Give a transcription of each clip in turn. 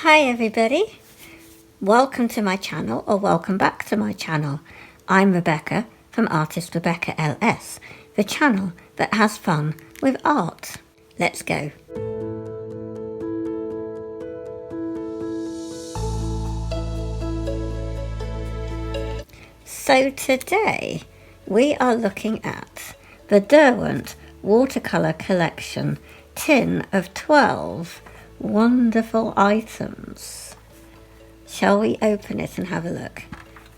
Hi everybody, welcome to my channel or welcome back to my channel. I'm Rebecca from Artistrebeccals, the channel that has fun with art. Let's go. So today we are looking at the Derwent watercolour collection tin of 12 wonderful items. Shall we open it and have a look?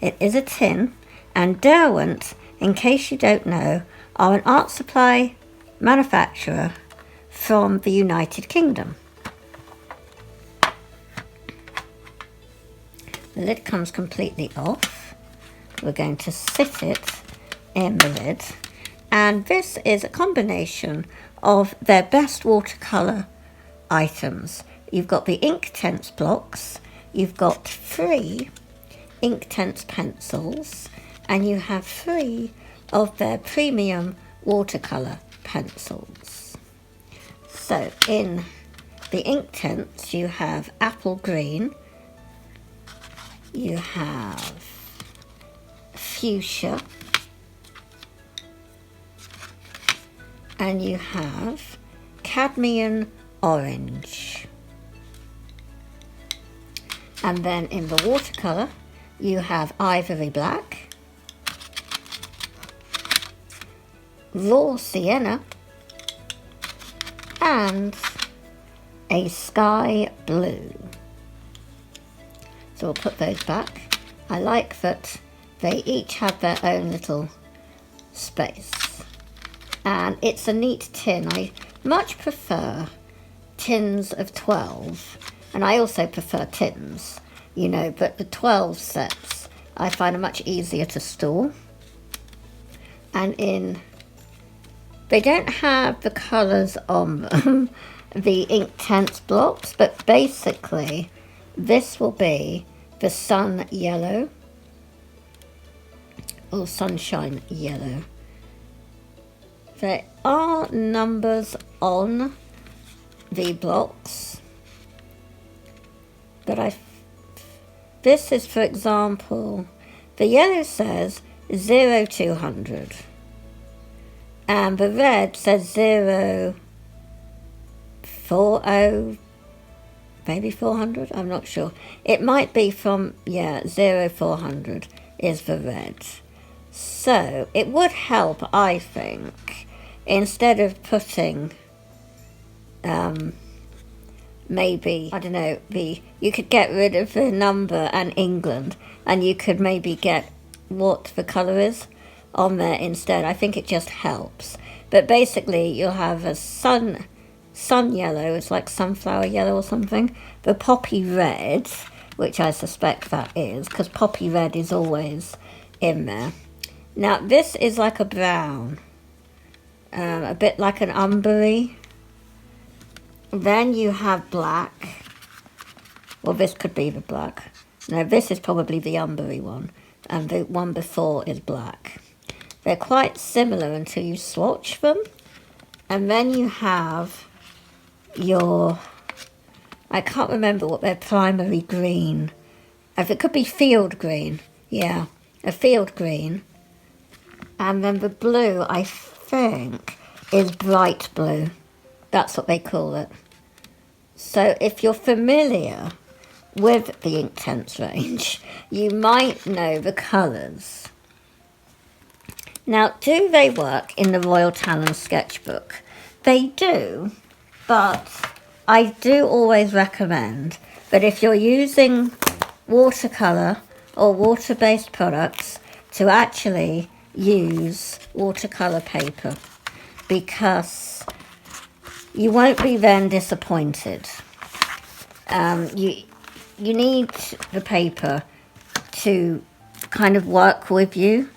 It is a tin, and Derwent, in case you don't know, are an art supply manufacturer from the United Kingdom. The lid comes completely off. We're going to sit it in the lid, and this is a combination of their best watercolour items. You've got the Inktense blocks, you've got 3 Inktense pencils, and you have 3 of their premium watercolour pencils. So in the Inktense you have apple green, you have fuchsia, and you have cadmium orange. And then in the watercolour you have ivory black, raw sienna, and a sky blue. So we'll put those back. I like that they each have their own little space, and it's a neat tin. I much prefer tins of 12, and I also prefer tins, you know, but the 12 sets I find are much easier to store. And they don't have the colours on them, the Inktense blocks, but basically this will be the sun yellow or sunshine yellow. There are numbers on the blocks, but this is, for example, the yellow says 0200 and the red says 040, maybe 400, I'm not sure. It might be from, 0400 is the red. So it would help, I think, instead of putting maybe, I don't know, you could get rid of the number and England, and you could maybe get what the colour is on there instead. I think it just helps. But basically you'll have a sun yellow, it's like sunflower yellow or something, the poppy red, which I suspect that is, because poppy red is always in there. Now this is like a brown, a bit like an umbery. Then you have black. Well, this could be the black. No, this is probably the umbery one, and the one before is black. They're quite similar until you swatch them. And then you have your, I can't remember what their primary green, if it could be field green, yeah, a field green. And then the blue, I think, is bright blue. That's what they call it. So if you're familiar with the Inktense range, you might know the colours. Now, do they work in the Royal Talon sketchbook? They do, but I do always recommend that if you're using watercolour or water-based products, to actually use watercolour paper, because you won't be then disappointed. You need the paper to kind of work with you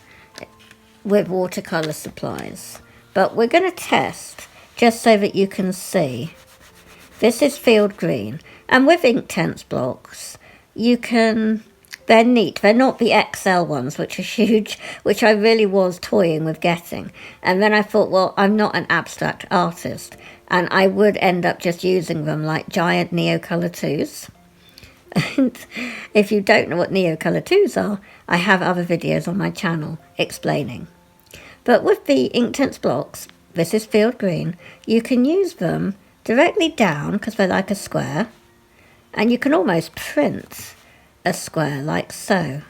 with watercolour supplies. But we're going to test just so that you can see. This is field green, and with Inktense blocks you can, they're neat. They're not the XL ones, which are huge, which I really was toying with getting. And then I thought, well, I'm not an abstract artist, and I would end up just using them like giant Neocolor 2s. And if you don't know what Neocolor 2s are, I have other videos on my channel explaining. But with the Inktense blocks, this is field green, you can use them directly down because they're like a square, and you can almost print a square like so.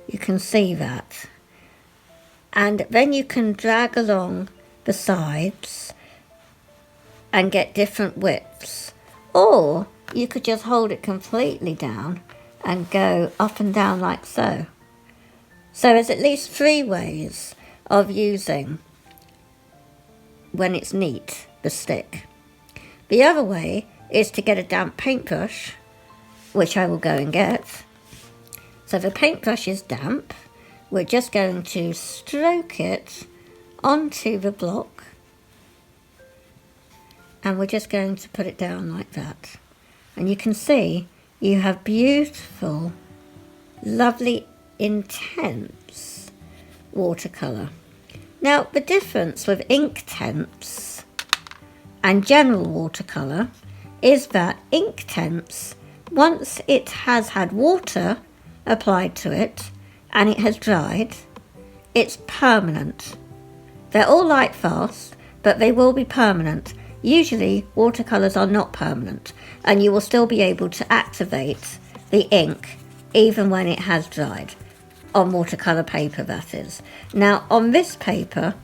You can see that. And then you can drag along the sides and get different widths. Or you could just hold it completely down and go up and down like so. So there's at least 3 ways of using, when it's neat, the stick. The other way is to get a damp paintbrush, which I will go and get. So the paintbrush is damp. We're just going to stroke it onto the block, and we're just going to put it down like that. And you can see you have beautiful, lovely, intense watercolour. Now, the difference with Inktense and general watercolour is that Inktense, once it has had water applied to it and it has dried, it's permanent. They're all light fast, but they will be permanent. Usually watercolours are not permanent, and you will still be able to activate the ink even when it has dried. On watercolour paper, that is. Now, on this paper,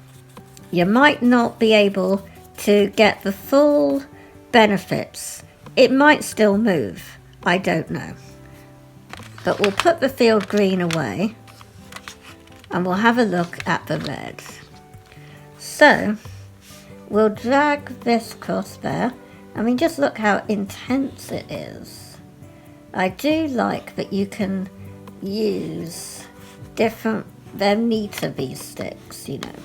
you might not be able to get the full benefits. It might still move, I don't know. But we'll put the field green away and we'll have a look at the red. So, we'll drag this across there. I mean, just look how intense it is. I do like that you can use different, they're neater, these sticks, you know.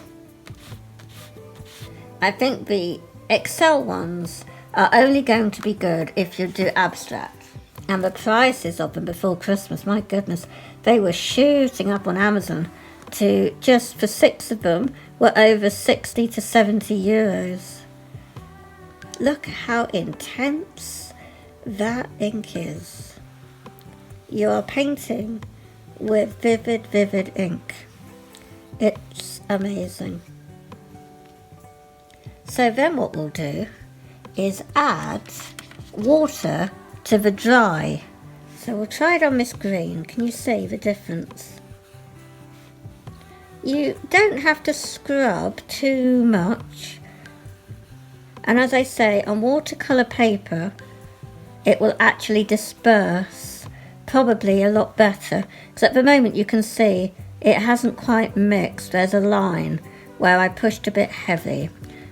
I think the Excel ones are only going to be good if you do abstract. And the prices of them before Christmas, my goodness, they were shooting up on Amazon to, just for 6 of them, were over 60 to 70 euros. Look how intense that ink is. You are painting with vivid, vivid ink. It's amazing. So then what we'll do is add water to the dry. So we'll try it on this green. Can you see the difference? You don't have to scrub too much. And as I say, on watercolour paper, it will actually disperse probably a lot better. Because at the moment you can see it hasn't quite mixed. There's a line where I pushed a bit heavy.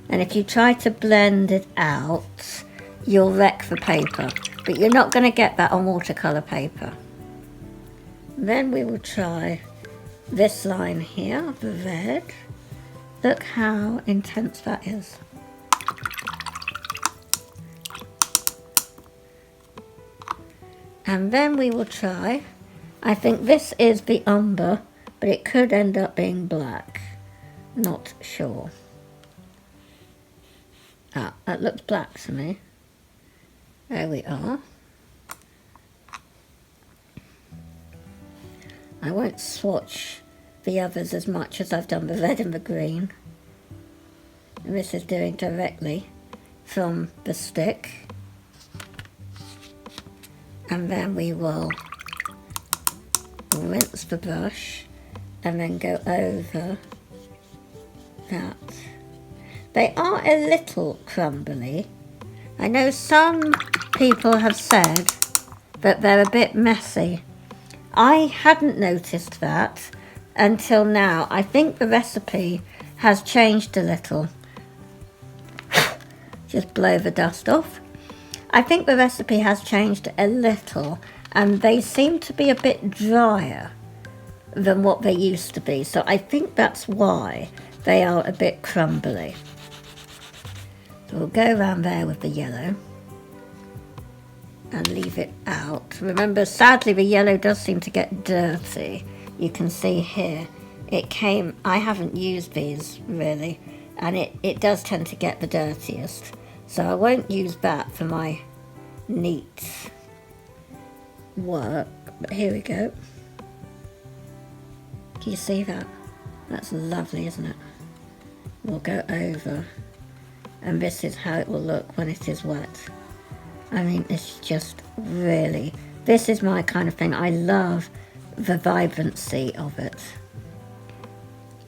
And if you try to blend it out, you'll wreck the paper. But you're not going to get that on watercolour paper. Then we will try this line here, the red. Look how intense that is. And then we will try, I think this is the umber, but it could end up being black. Not sure. Ah, that looks black to me. There we are. I won't swatch the others as much as I've done the red and the green. And this is doing directly from the stick. And then we will rinse the brush and then go over that. They are a little crumbly. I know some people have said that they're a bit messy. I hadn't noticed that until now. I think the recipe has changed a little. Just blow the dust off. I think the recipe has changed a little, and they seem to be a bit drier than what they used to be. So I think that's why they are a bit crumbly. So we'll go around there with the yellow and leave it out. Remember, sadly, the yellow does seem to get dirty. You can see here, it came, I haven't used these really, and it does tend to get the dirtiest. So I won't use that for my neat work, but here we go. Can you see that? That's lovely, isn't it? We'll go over, and this is how it will look when it is wet. I mean, it's just really, this is my kind of thing. I love the vibrancy of it.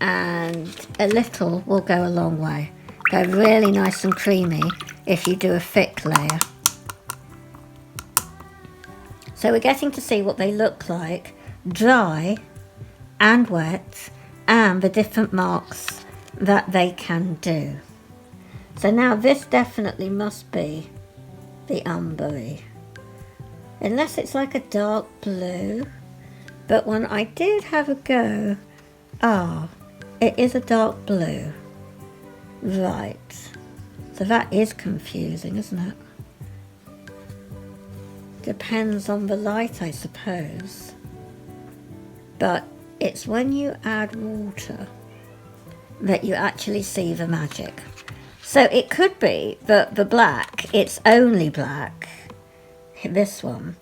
And a little will go a long way. They're really nice and creamy if you do a thick layer. So we're getting to see what they look like dry and wet, and the different marks that they can do. So now this definitely must be the umbery, unless it's like a dark blue. But when I did have a go, it is a dark blue. Right, so that is confusing, isn't it? Depends on the light, I suppose. But it's when you add water that you actually see the magic. So it could be that the black, it's only black, this one,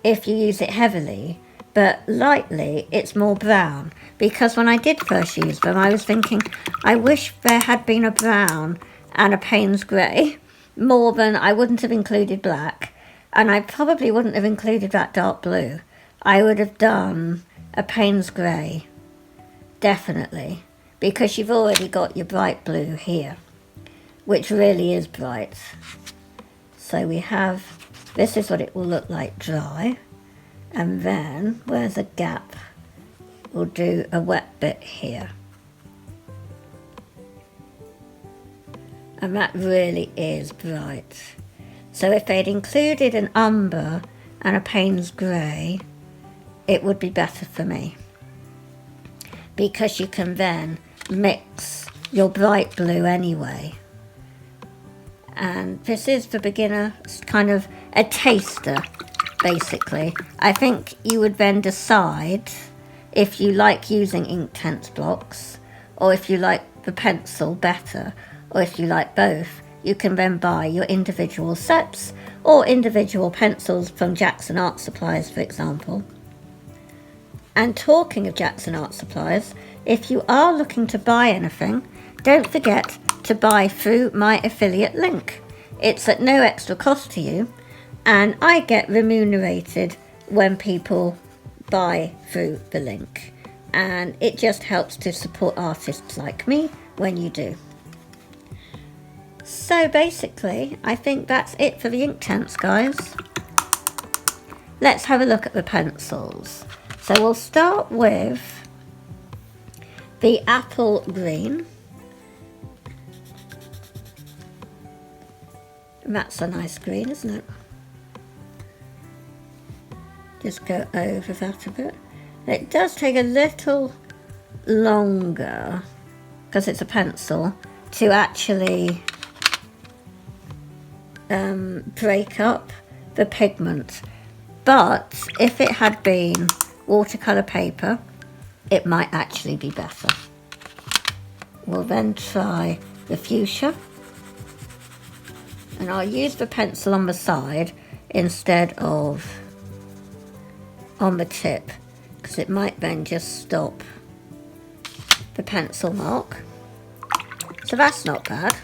if you use it heavily, but lightly it's more brown. Because when I did first use them, I was thinking, I wish there had been a brown and a Payne's grey, more than I wouldn't have included black, and I probably wouldn't have included that dark blue. I would have done a Payne's grey, definitely, because you've already got your bright blue here, which really is bright. So we have, this is what it will look like dry, and then where's a gap, we'll do a wet bit here. And that really is bright. So if they'd included an umber and a Payne's grey, it would be better for me, because you can then mix your bright blue anyway. And this is the beginner, kind of a taster, basically. I think you would then decide if you like using Inktense blocks, or if you like the pencil better, or if you like both. You can then buy your individual sets or individual pencils from Jackson Art Supplies, for example. And talking of Jackson Art Supplies, if you are looking to buy anything, don't forget to buy through my affiliate link. It's at no extra cost to you, and I get remunerated when people buy through the link. And it just helps to support artists like me when you do. So basically, I think that's it for the Inktense, guys. Let's have a look at the pencils. So we'll start with the apple green. That's a nice green, isn't it? Just go over that a bit. It does take a little longer, because it's a pencil, to actually break up the pigment. But if it had been watercolour paper, it might actually be better. We'll then try the fuchsia, and I'll use the pencil on the side instead of on the tip, because it might then just stop the pencil mark. So that's not bad.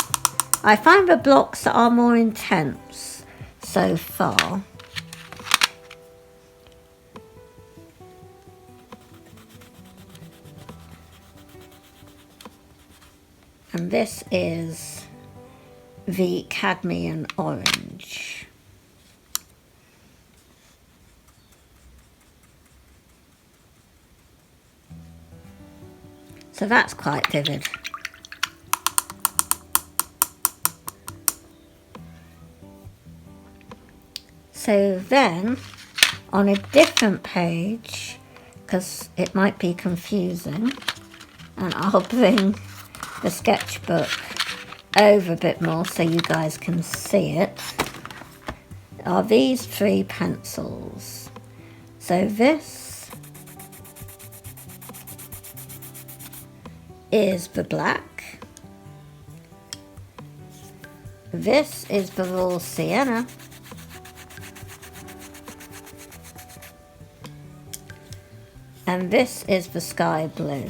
I find the blocks that are more intense so far. And this is the cadmium orange. So that's quite vivid. So then, on a different page, because it might be confusing, and I'll bring the sketchbook over a bit more so you guys can see it, are these three pencils. So this is the black, this is the raw sienna, And this is the sky blue.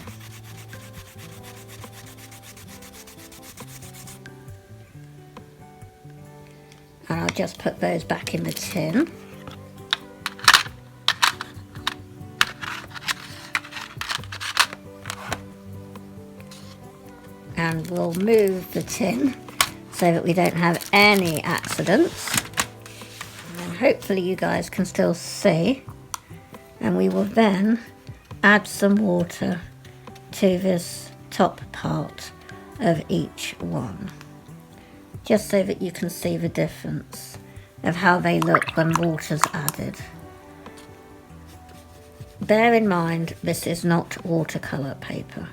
And I'll just put those back in the tin. And we'll move the tin so that we don't have any accidents. And hopefully you guys can still see. And we will then add some water to this top part of each one, just so that you can see the difference of how they look when water's added. Bear in mind, this is not watercolour paper.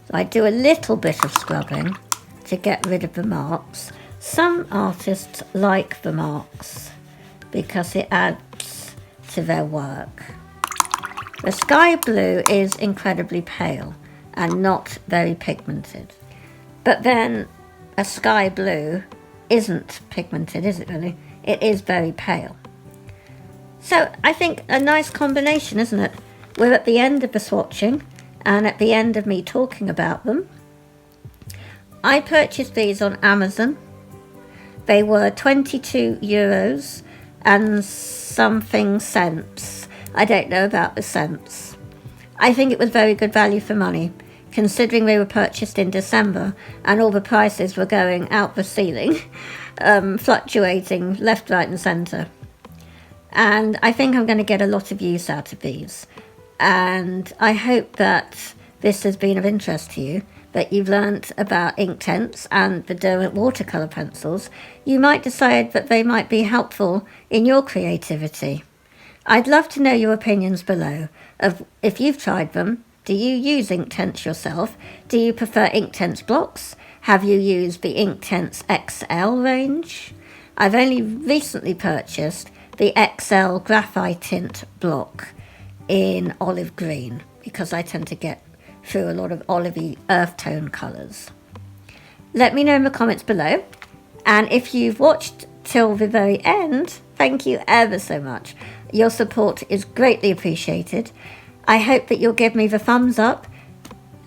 So I do a little bit of scrubbing to get rid of the marks. Some artists like the marks because it adds to their work. The sky blue is incredibly pale and not very pigmented. But then a sky blue isn't pigmented, is it really? It is very pale. So I think a nice combination, isn't it? We're at the end of the swatching and at the end of me talking about them. I purchased these on Amazon. They were €22 and something cents. I don't know about the cents. I think it was very good value for money, considering they were purchased in December and all the prices were going out the ceiling, fluctuating left, right and centre. And I think I'm going to get a lot of use out of these. And I hope that this has been of interest to you, that you've learnt about Inktense and the Derwent watercolour pencils. You might decide that they might be helpful in your creativity. I'd love to know your opinions below of if you've tried them. Do you use Inktense yourself? Do you prefer Inktense blocks? Have you used the Inktense XL range? I've only recently purchased the XL graphite tint block in olive green because I tend to get through a lot of olivey earth tone colours. Let me know in the comments below, and if you've watched till the very end, thank you ever so much. Your support is greatly appreciated. I hope that you'll give me the thumbs up,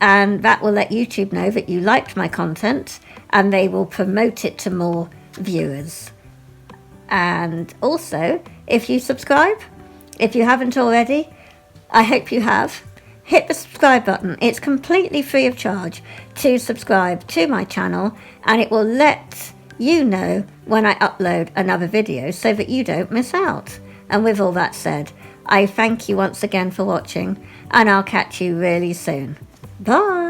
and that will let YouTube know that you liked my content and they will promote it to more viewers. And also, if you subscribe, if you haven't already, I hope you have, hit the subscribe button. It's completely free of charge to subscribe to my channel, and it will let you know when I upload another video so that you don't miss out. And with all that said, I thank you once again for watching, and I'll catch you really soon. Bye!